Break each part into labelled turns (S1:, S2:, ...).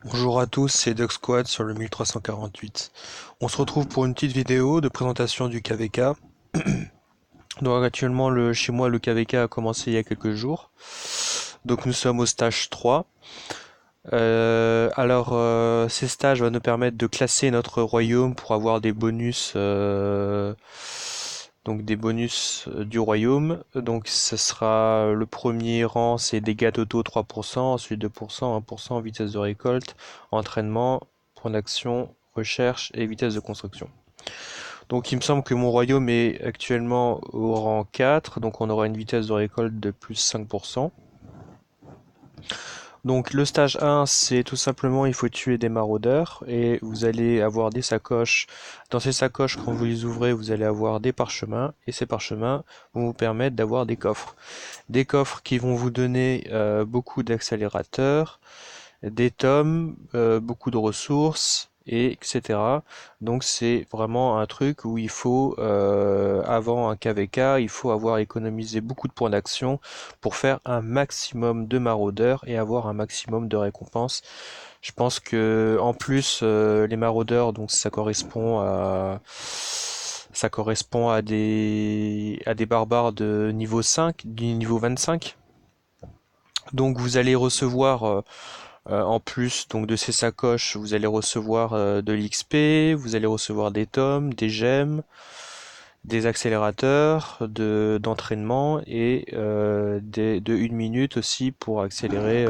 S1: Bonjour à tous, c'est Doug Squad sur le 1348. On se retrouve pour une petite vidéo de présentation du KVK. Donc actuellement chez moi le KVK a commencé il y a quelques jours. Donc nous sommes au stage 3. Ces stages vont nous permettre de classer notre royaume pour avoir des bonus, du royaume. Donc ce sera le premier rang, c'est dégâts totaux 3%, ensuite 2%, 1%, vitesse de récolte, entraînement, point d'action, recherche et vitesse de construction. Donc il me semble que mon royaume est actuellement au rang 4, donc on aura une vitesse de récolte de plus 5%. Donc le stage 1, c'est tout simplement il faut tuer des maraudeurs et vous allez avoir des sacoches. Dans ces sacoches, quand vous les ouvrez, vous allez avoir des parchemins et ces parchemins vont vous permettre d'avoir des coffres. Des coffres qui vont vous donner beaucoup d'accélérateurs, des tomes, beaucoup de ressources, et etc. Donc c'est vraiment un truc où il faut, avant un KVK, il faut avoir économisé beaucoup de points d'action pour faire un maximum de maraudeurs et avoir un maximum de récompenses. Je pense que en plus les maraudeurs, donc ça correspond à des barbares de niveau 5, du niveau 25. Donc vous allez recevoir en plus donc de ces sacoches, vous allez recevoir de l'XP, vous allez recevoir des tomes, des gemmes, des accélérateurs d'entraînement et de 1 minute aussi pour accélérer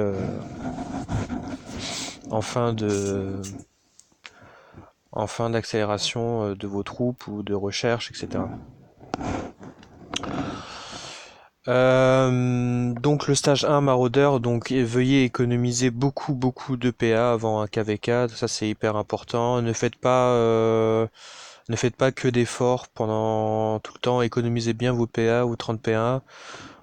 S1: en fin de en fin d'accélération de vos troupes ou de recherche, etc. Donc le stage 1 maraudeur, donc veuillez économiser beaucoup de PA avant un KVK, ça c'est hyper important. Ne faites pas que d'efforts pendant tout le temps, économisez bien vos PA ou 30 PA.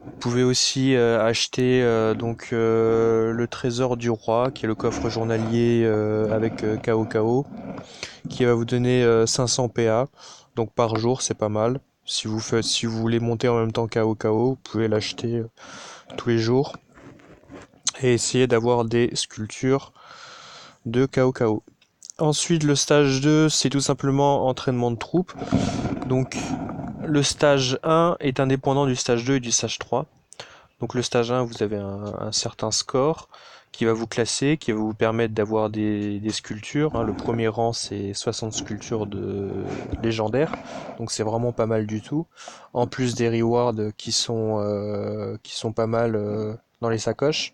S1: Vous pouvez aussi acheter le trésor du roi, qui est le coffre journalier avec KO, qui va vous donner 500 PA. Donc par jour, c'est pas mal. Si vous voulez monter en même temps KO, vous pouvez l'acheter tous les jours et essayer d'avoir des sculptures de KO. Ensuite, le stage 2, c'est tout simplement entraînement de troupes. Donc, le stage 1 est indépendant du stage 2 et du stage 3. Donc, le stage 1, vous avez un certain score qui va vous classer, qui va vous permettre d'avoir des sculptures, hein. Le premier rang, c'est 60 sculptures de légendaires. Donc, c'est vraiment pas mal du tout. En plus des rewards qui sont pas mal dans les sacoches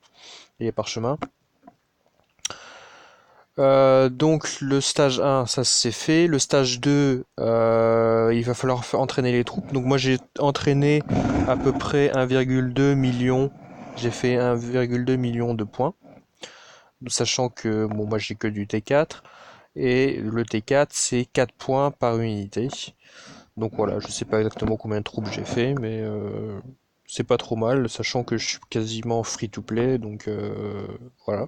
S1: et les parchemins. Donc le stage 1, ça c'est fait. Le stage 2, il va falloir entraîner les troupes. Donc moi j'ai entraîné à peu près 1,2 million. J'ai fait 1,2 million de points. Sachant que bon moi j'ai que du T4. Et le T4 c'est 4 points par unité. Donc voilà, je sais pas exactement combien de troupes j'ai fait, mais c'est pas trop mal, sachant que je suis quasiment free to play, donc voilà.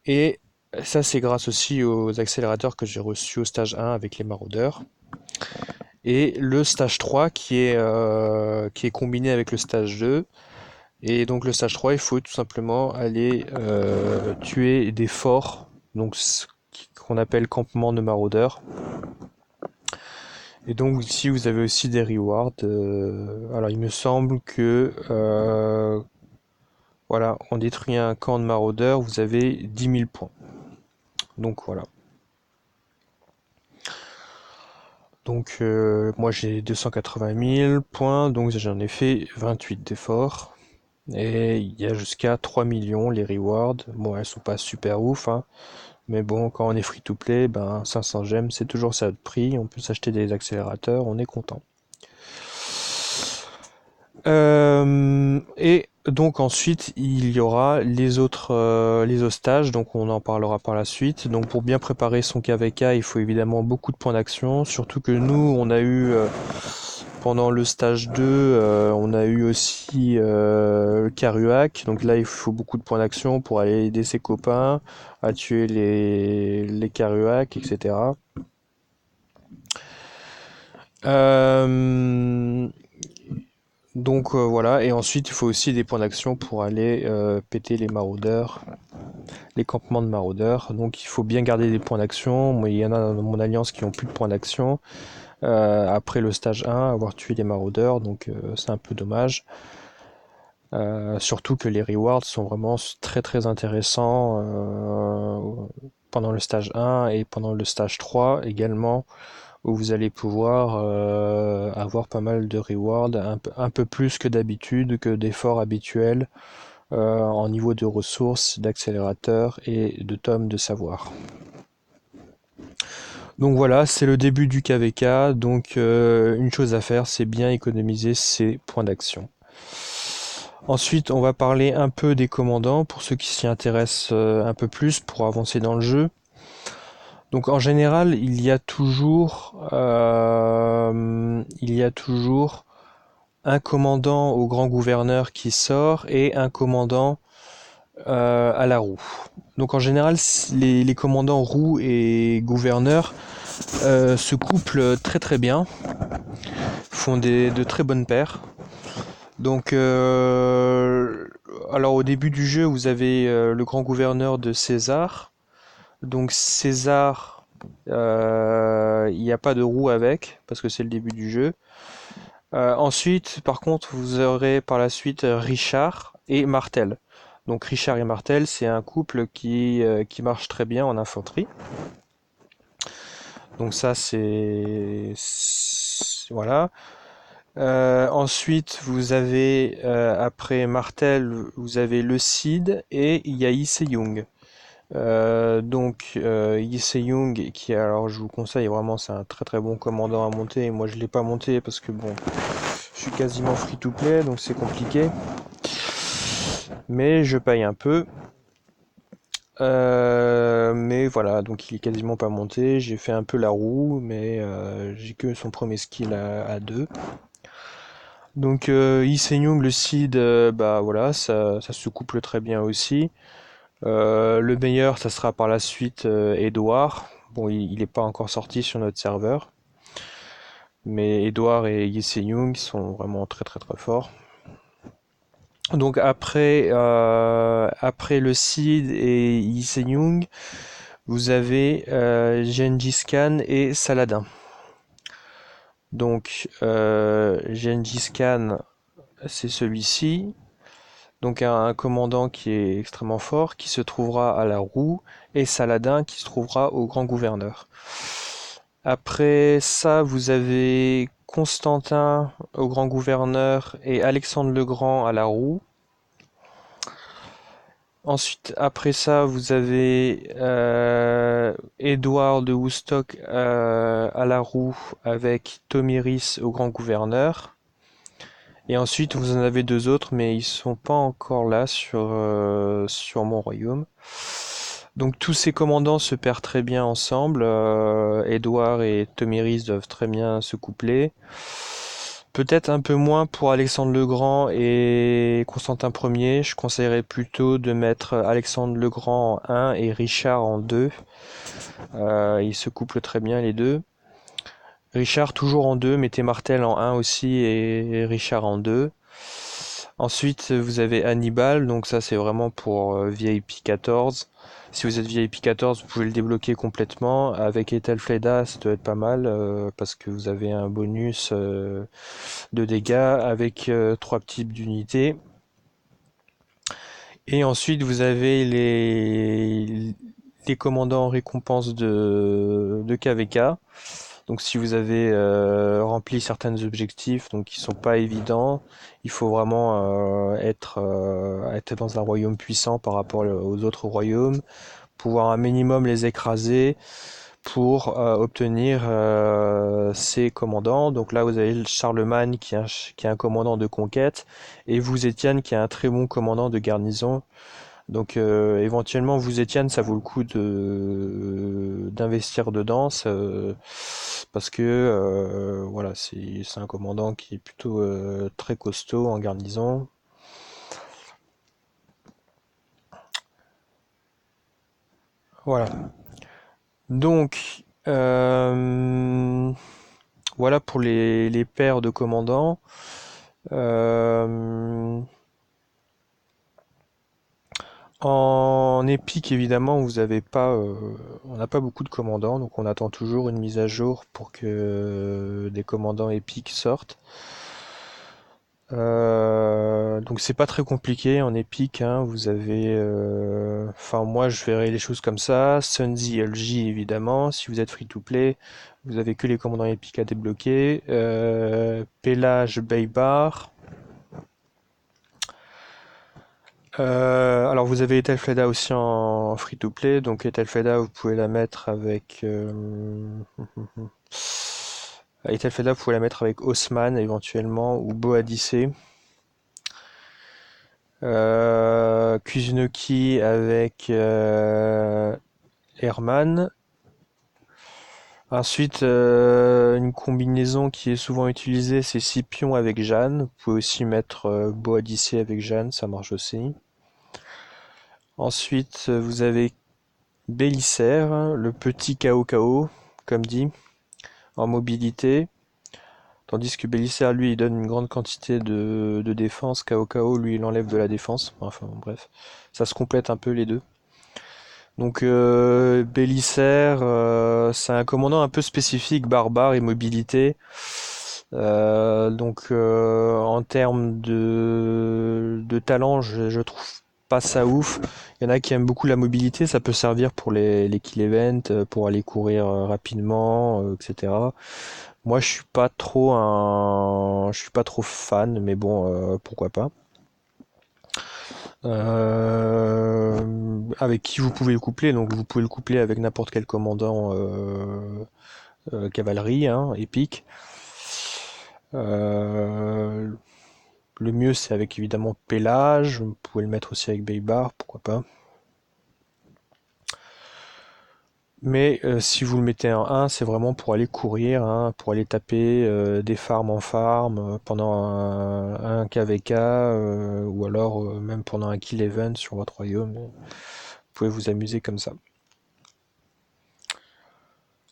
S1: Et ça, c'est grâce aussi aux accélérateurs que j'ai reçus au stage 1 avec les maraudeurs. Et le stage 3 qui est combiné avec le stage 2. Et donc le stage 3, il faut tout simplement aller tuer des forts, donc ce qu'on appelle campement de maraudeurs. Et donc ici, vous avez aussi des rewards. Alors il me semble que voilà, on détruit un camp de maraudeurs, vous avez 10 000 points. Donc voilà. Donc moi j'ai 280 000 points, donc j'en ai fait 28 d'efforts. Et il y a jusqu'à 3 millions les rewards. Bon, elles sont pas super ouf, hein. Mais bon, quand on est free to play, ben 500 gemmes, c'est toujours ça de prix. On peut s'acheter des accélérateurs, on est content. Et donc ensuite, il y aura les autres stages, donc on en parlera par la suite. Donc pour bien préparer son KVK, il faut évidemment beaucoup de points d'action, surtout que nous, on a eu pendant le stage 2, on a eu aussi le Karuak. Donc là, il faut beaucoup de points d'action pour aller aider ses copains à tuer les Karuak, etc. Euh, voilà, et ensuite il faut aussi des points d'action pour aller péter les maraudeurs les campements de maraudeurs. Donc il faut bien garder des points d'action. Moi, il y en a dans mon alliance qui ont plus de points d'action. Après le stage 1, avoir tué les maraudeurs, donc c'est un peu dommage. Surtout que les rewards sont vraiment très très intéressants pendant le stage 1 et pendant le stage 3 également, où vous allez pouvoir avoir pas mal de rewards, un peu plus que d'habitude, que d'efforts habituels, en niveau de ressources, d'accélérateurs et de tomes de savoir. Donc voilà, c'est le début du KVK, donc une chose à faire, c'est bien économiser ses points d'action. Ensuite, on va parler un peu des commandants, pour ceux qui s'y intéressent un peu plus, pour avancer dans le jeu. Donc en général, il y a toujours un commandant au grand gouverneur qui sort et un commandant à la roue. Donc en général, les commandants roue et gouverneur se couplent très très bien, font de très bonnes paires. Donc, alors au début du jeu, vous avez le grand gouverneur de César. Donc César, il n'y a pas de roue avec, parce que c'est le début du jeu. Ensuite, par contre, vous aurez par la suite Richard et Martel. Donc Richard et Martel, c'est un couple qui marche très bien en infanterie. Donc ça, voilà. Ensuite, vous avez, après Martel, vous avez le Cid et il y a Lee Se-young. Donc, Lee Se-young, qui, alors je vous conseille vraiment, c'est un très très bon commandant à monter. Moi, je l'ai pas monté parce que bon, je suis quasiment free-to-play, donc c'est compliqué. Mais je paye un peu. Mais voilà, donc il est quasiment pas monté. J'ai fait un peu la roue, mais j'ai que son premier skill à 2. Donc Lee Se-young, le Cid, bah voilà, ça se couple très bien aussi. Le meilleur, ça sera par la suite Edouard. Bon, il n'est pas encore sorti sur notre serveur, mais Edouard et Lee Se-young sont vraiment très très très forts. Donc après le Cid et Lee Se-young, vous avez Gengis Khan et Saladin. Donc Gengis Khan, c'est celui-ci. Donc un commandant qui est extrêmement fort, qui se trouvera à la roue, et Saladin qui se trouvera au grand gouverneur. Après ça, vous avez Constantin au grand gouverneur et Alexandre le Grand à la roue. Ensuite, après ça, vous avez Édouard de Woodstock à la roue avec Tomiris au grand gouverneur. Et ensuite, vous en avez deux autres, mais ils sont pas encore là sur mon royaume. Donc tous ces commandants se perdent très bien ensemble. Édouard et Tomiris doivent très bien se coupler. Peut-être un peu moins pour Alexandre le Grand et Constantin Ier. Je conseillerais plutôt de mettre Alexandre le Grand en 1 et Richard en 2. Ils se couplent très bien les deux. Richard toujours en 2, mettez Martel en 1 aussi et Richard en 2. Ensuite, vous avez Hannibal, donc ça c'est vraiment pour VIP 14. Si vous êtes VIP 14, vous pouvez le débloquer complètement. Avec Ethelfleda, ça doit être pas mal parce que vous avez un bonus de dégâts avec 3 types d'unités. Et ensuite, vous avez les commandants en récompense de KVK. Donc si vous avez rempli certains objectifs donc qui sont pas évidents, il faut vraiment être dans un royaume puissant par rapport aux autres royaumes, pouvoir un minimum les écraser pour obtenir ces commandants. Donc là vous avez Charlemagne qui est un commandant de conquête et vous Étienne qui est un très bon commandant de garnison. Donc éventuellement vous Étienne ça vaut le coup d'investir dedans parce que voilà c'est un commandant qui est plutôt très costaud en garnison. Voilà. Donc voilà pour les paires de commandants. Euh, En épique, évidemment, vous avez pas, on n'a pas beaucoup de commandants, donc on attend toujours une mise à jour pour que des commandants épiques sortent. Donc c'est pas très compliqué en épique, hein. Vous avez, enfin moi je verrais les choses comme ça. Sunzi LG évidemment. Si vous êtes free to play, vous avez que les commandants épiques à débloquer. Pelage Baybar. Alors vous avez Ethelfleda aussi en free to play, donc Ethelfleda vous pouvez la mettre avec Ethelfleda vous pouvez la mettre avec Haussmann éventuellement ou Boadicée. Kuzunoki avec Herman. Ensuite, une combinaison qui est souvent utilisée, c'est Scipion avec Jeanne. Vous pouvez aussi mettre Boadicée avec Jeanne, ça marche aussi. Ensuite, vous avez Bélisaire, le petit KO, comme dit, en mobilité. Tandis que Bélisaire, lui, il donne une grande quantité de défense. KO, lui, il enlève de la défense. Enfin, bref. Ça se complète un peu les deux. Donc, Bélisaire, c'est un commandant un peu spécifique, barbare et mobilité. En termes de talent, je trouve pas ça ouf. Il y en a qui aiment beaucoup la mobilité, ça peut servir pour les kill events, pour aller courir rapidement, etc. Moi, je suis pas trop fan, mais bon, pourquoi pas. Avec qui vous pouvez le coupler, donc vous pouvez le coupler avec n'importe quel commandant cavalerie, hein, épique. Euh, le mieux c'est avec évidemment Pélage, vous pouvez le mettre aussi avec Baybar, pourquoi pas. Mais si vous le mettez en 1, c'est vraiment pour aller courir, hein, pour aller taper des farms en farm pendant un KVK ou alors même pendant un kill event sur votre royaume. Vous pouvez vous amuser comme ça.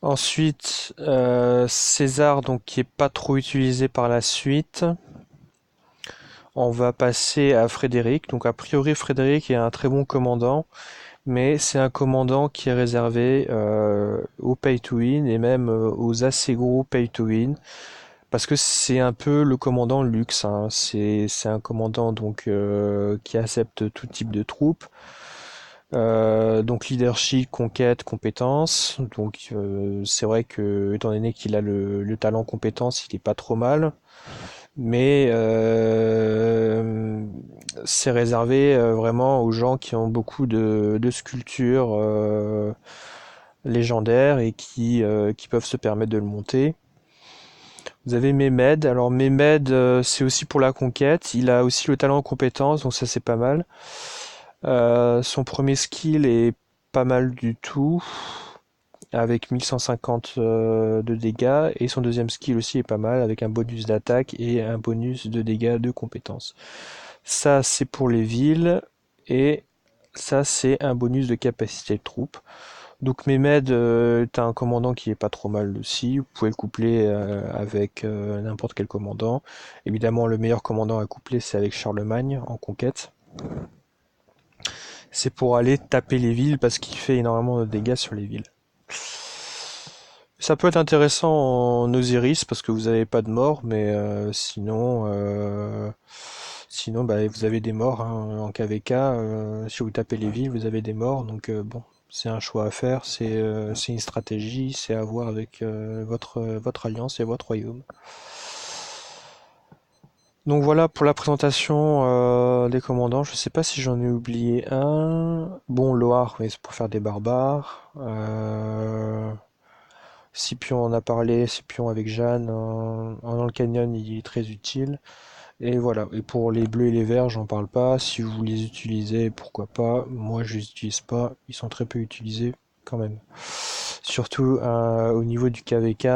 S1: Ensuite, César, donc qui est pas trop utilisé par la suite. On va passer à Frédéric. Donc a priori, Frédéric est un très bon commandant, mais c'est un commandant qui est réservé aux pay to win et même aux assez gros pay to win, parce que c'est un peu le commandant luxe, hein. C'est un commandant donc qui accepte tout type de troupes. Donc leadership, conquête, compétence. Donc c'est vrai que étant donné qu'il a le talent compétence, il est pas trop mal. Mais c'est réservé vraiment aux gens qui ont beaucoup de sculptures légendaires et qui peuvent se permettre de le monter. Vous avez Mehmed. Alors Mehmed, c'est aussi pour la conquête. Il a aussi le talent en compétence, donc ça c'est pas mal. Son premier skill est pas mal du tout, avec 1150 de dégâts, et son deuxième skill aussi est pas mal, avec un bonus d'attaque et un bonus de dégâts de compétences. Ça, c'est pour les villes, et ça, c'est un bonus de capacité de troupe. Donc Mehmed est un commandant qui est pas trop mal aussi. Vous pouvez le coupler avec n'importe quel commandant. Évidemment, le meilleur commandant à coupler, c'est avec Charlemagne en conquête. C'est pour aller taper les villes parce qu'il fait énormément de dégâts sur les villes. Ça peut être intéressant en Osiris parce que vous n'avez pas de mort, mais sinon bah, vous avez des morts, hein, en KVK. Si vous tapez les villes, vous avez des morts. Donc bon, c'est un choix à faire, c'est une stratégie, c'est à voir avec votre alliance et votre royaume. Donc voilà pour la présentation des commandants. Je sais pas si j'en ai oublié un. Bon, Loire, oui, c'est pour faire des barbares. Scipion en a parlé, Scipion avec Jeanne dans le canyon, il est très utile. Et voilà. Et pour les bleus et les verts, j'en parle pas. Si vous les utilisez, pourquoi pas. Moi, je les utilise pas. Ils sont très peu utilisés quand même. Surtout au niveau du KVK,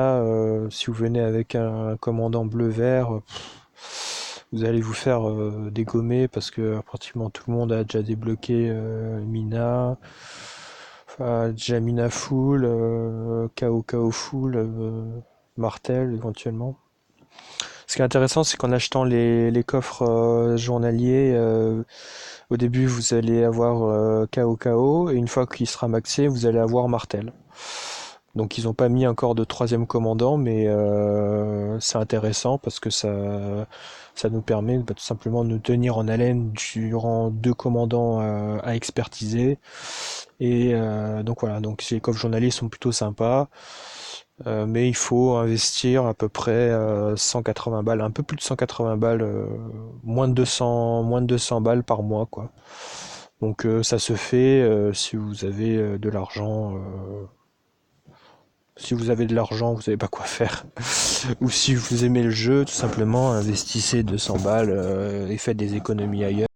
S1: si vous venez avec un commandant bleu-vert, vous allez vous faire dégommer parce que pratiquement tout le monde a déjà débloqué Mina, enfin, déjà Mina full, KO full, Martel éventuellement. Ce qui est intéressant, c'est qu'en achetant les coffres journaliers, au début vous allez avoir KO, et une fois qu'il sera maxé, vous allez avoir Martel. Donc ils n'ont pas mis encore de troisième commandant, mais c'est intéressant parce que ça nous permet tout simplement de nous tenir en haleine durant deux commandants à expertiser. Et donc voilà, donc les coffres journaliers sont plutôt sympas. Mais il faut investir à peu près 180 balles, un peu plus de 180 balles, moins de 200 balles par mois, quoi. Donc ça se fait si vous avez de l'argent. Si vous avez de l'argent, vous savez pas quoi faire. Ou si vous aimez le jeu, tout simplement investissez 200 balles et faites des économies ailleurs.